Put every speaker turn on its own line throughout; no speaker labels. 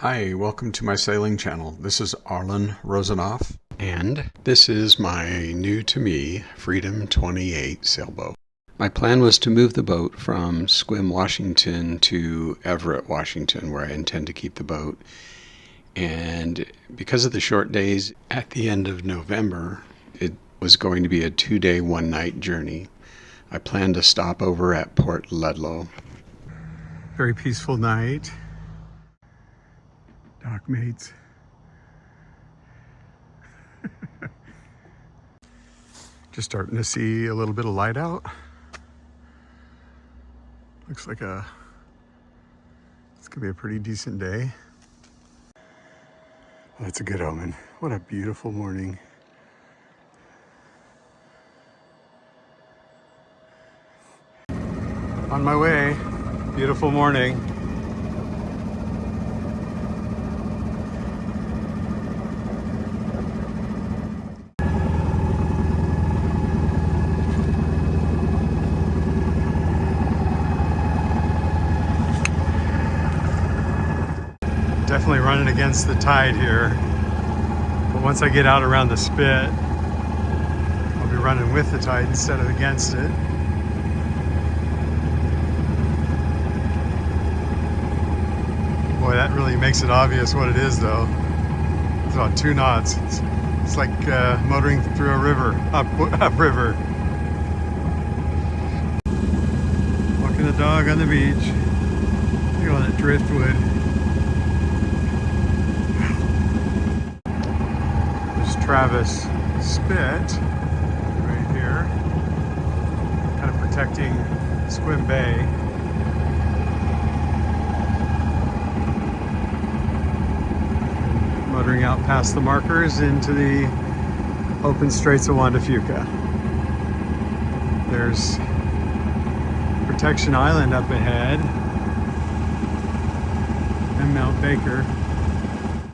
Hi, welcome to my sailing channel. This is Arlon Rosenoff, and this is my new to me Freedom 28 sailboat. My plan was to move the boat from Sequim, Washington to Everett, Washington, where I intend to keep the boat. And because of the short days at the end of November, it was going to be a 2-day, 1-night journey. I plan to stop over at Port Ludlow. Very peaceful night. Dock mates. Just starting to see a little bit of light out. Looks like it's gonna be a pretty decent day. Well, that's a good omen. What a beautiful morning. On my way. Beautiful morning. Definitely running against the tide here, but once I get out around the spit, I'll be running with the tide instead of against it. Boy, that really makes it obvious what it is though. It's about 2 knots. It's like motoring through a river, upriver. Walking the dog on the beach. Look at all that driftwood. Travis Spit right here, kind of protecting Sequim Bay. Motoring out past the markers into the open Straits of Juan de Fuca. There's Protection Island up ahead and Mount Baker.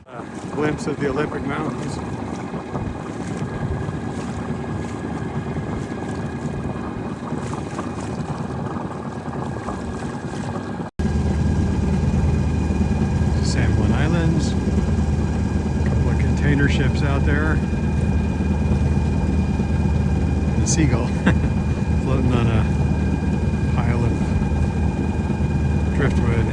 A glimpse of the Olympic Mountains. Islands, a couple of container ships out there, and a seagull floating on a pile of driftwood.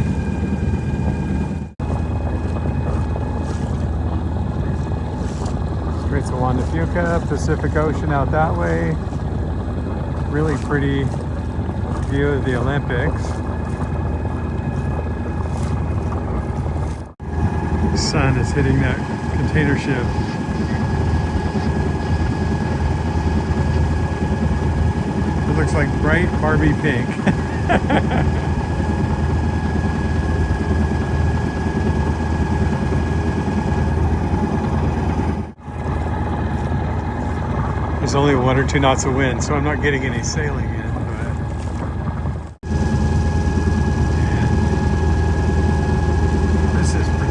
Straits of Juan de Fuca, Pacific Ocean out that way. Really pretty view of the Olympics. The sun is hitting that container ship. It looks like bright Barbie pink. There's only 1 or 2 knots of wind, so I'm not getting any sailing in.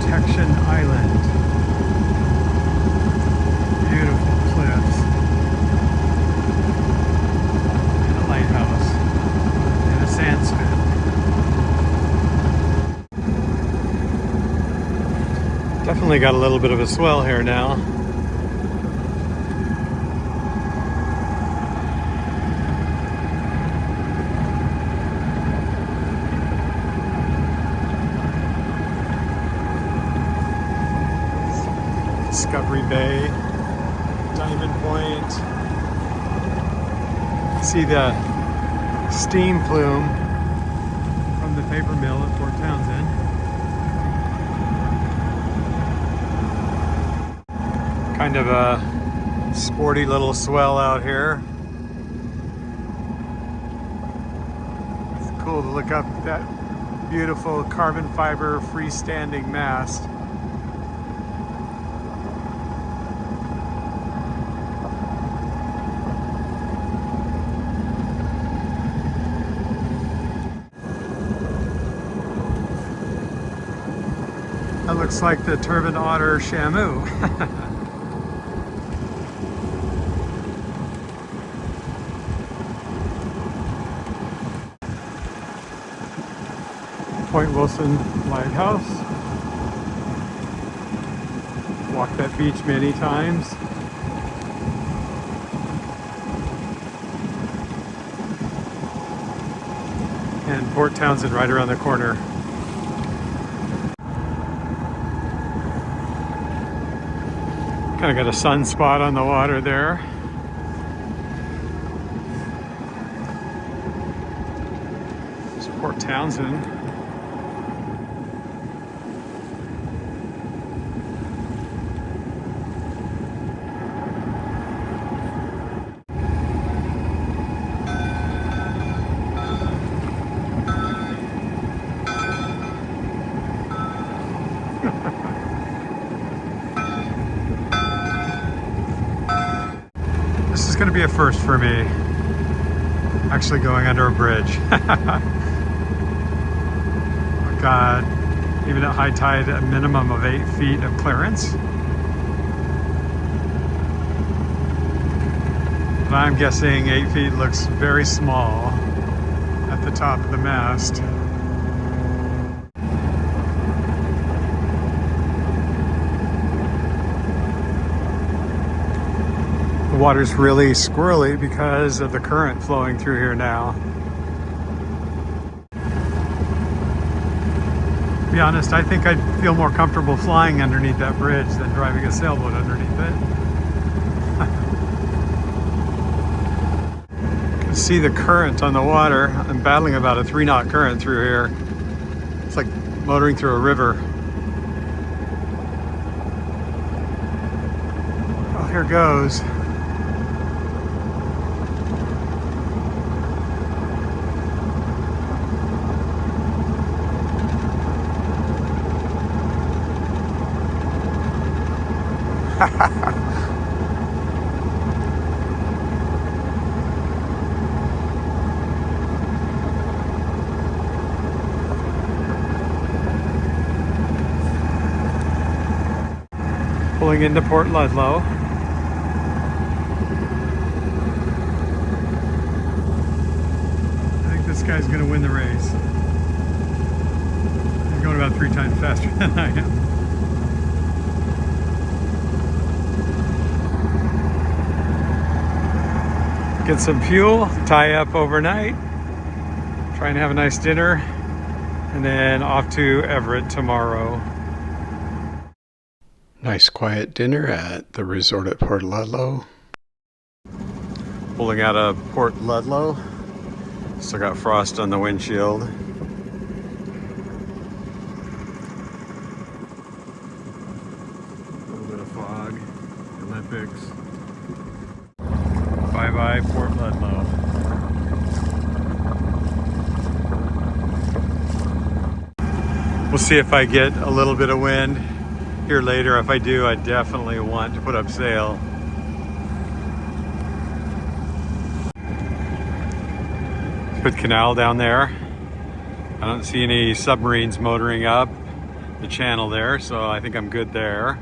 Protection Island. Beautiful cliffs. And a lighthouse. And a sand spit. Definitely got a little bit of a swell here now. Discovery Bay, Diamond Point. See the steam plume from the paper mill at Port Townsend. Kind of a sporty little swell out here. It's cool to look up that beautiful carbon fiber freestanding mast. That looks like the Turbine Otter Shamu. Point Wilson Lighthouse.
Walked that beach many times. And Port Townsend right around the corner. Kind of got a sunspot on the water there. It's Port Townsend. This is going to be a first for me, actually going under a bridge. Got, even at high tide, a minimum of 8 feet of clearance. But I'm guessing 8 feet looks very small at the top of the mast. The water's really squirrely because of the current flowing through here now. To be honest, I think I'd feel more comfortable flying underneath that bridge than driving a sailboat underneath it. You can see the current on the water. I'm battling about a 3-knot current through here. It's like motoring through a river. Oh, here goes. Pulling into Port Ludlow. I think this guy's going to win the race. He's going about 3 times faster than I am. Get some fuel, tie up overnight, try and have a nice dinner, and then off to Everett tomorrow.
Nice quiet dinner at the resort at Port Ludlow.
Pulling out of Port Ludlow. Still got frost on the windshield. A little bit of fog. Olympics. Bye-bye, Port Ludlow. We'll see if I get a little bit of wind here later. If I do, I definitely want to put up sail. Good canal down there. I don't see any submarines motoring up the channel there, so I think I'm good there.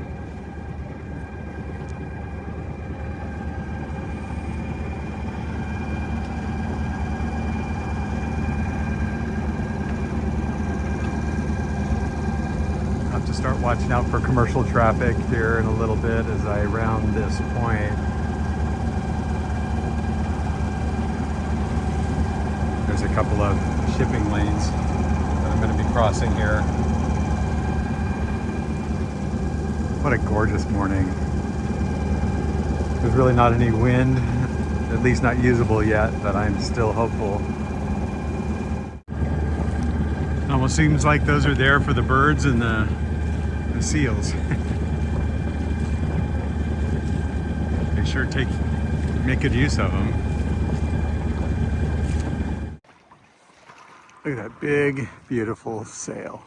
To start watching out for commercial traffic here in a little bit as I round this point. There's a couple of shipping lanes that I'm going to be crossing here. What a gorgeous morning. There's really not any wind, at least not usable yet, but I'm still hopeful. It almost seems like those are there for the birds and the seals. They sure make good use of them. Look at that big, beautiful sail.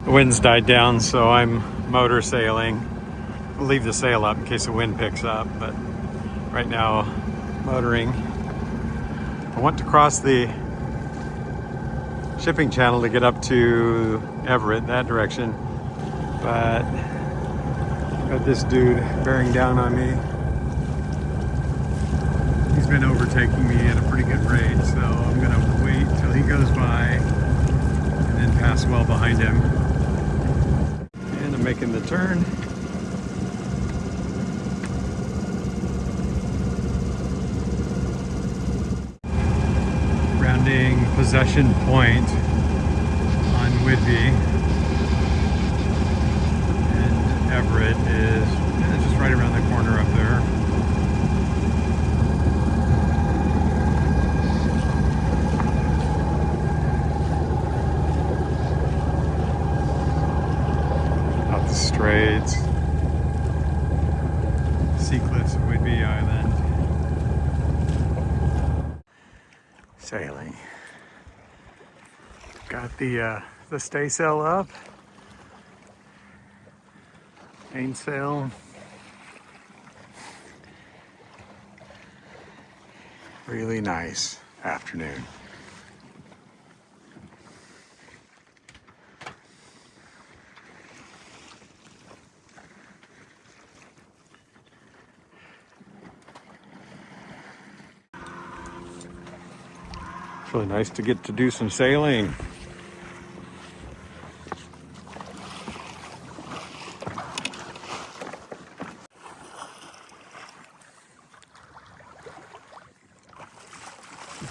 The wind's died down, so I'm motor sailing. I'll leave the sail up in case the wind picks up, but right now, motoring. I want to cross the shipping channel to get up to Everett, that direction, but got this dude bearing down on me. He's been overtaking me at a pretty good rate, so I'm gonna wait till he goes by and then swell behind him. And I'm making the turn. Rounding Possession Point on Whidbey. And Everett is just right around the corner up there. Out the Straits. Sea cliffs of Whidbey Island. Sailing. Got the staysail up. Mainsail. Really nice afternoon. It's really nice to get to do some sailing.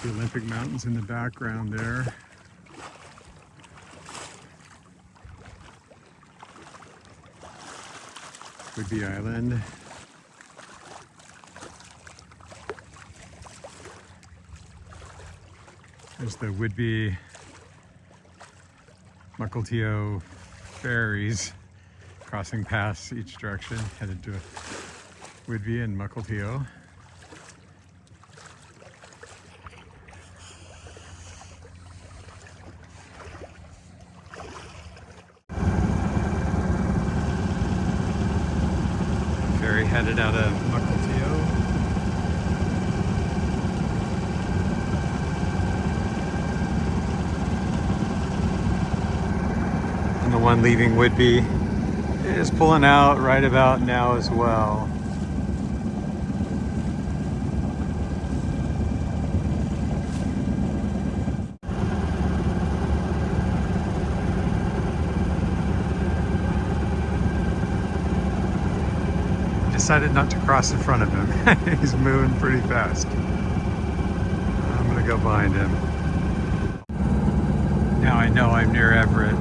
The Olympic Mountains in the background there. Whidbey Island. There's the Whidbey Mukilteo ferries crossing paths each direction, headed to Whidbey and Mukilteo. Ferry headed out of Mukilteo. And the one leaving Whidbey is pulling out right about now as well. Decided not to cross in front of him. He's moving pretty fast. I'm gonna go behind him. Now I know I'm near Everett.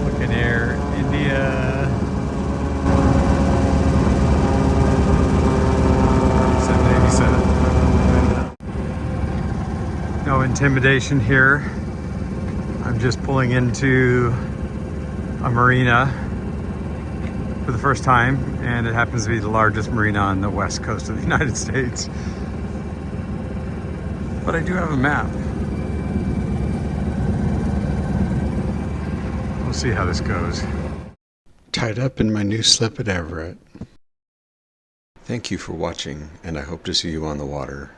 Looking Air India. No intimidation here. I'm just pulling into a marina for the first time, and it happens to be the largest marina on the west coast of the United States. But I do have a map. We'll see how this goes.
Tied up in my new slip at Everett. Thank you for watching, and I hope to see you on the water.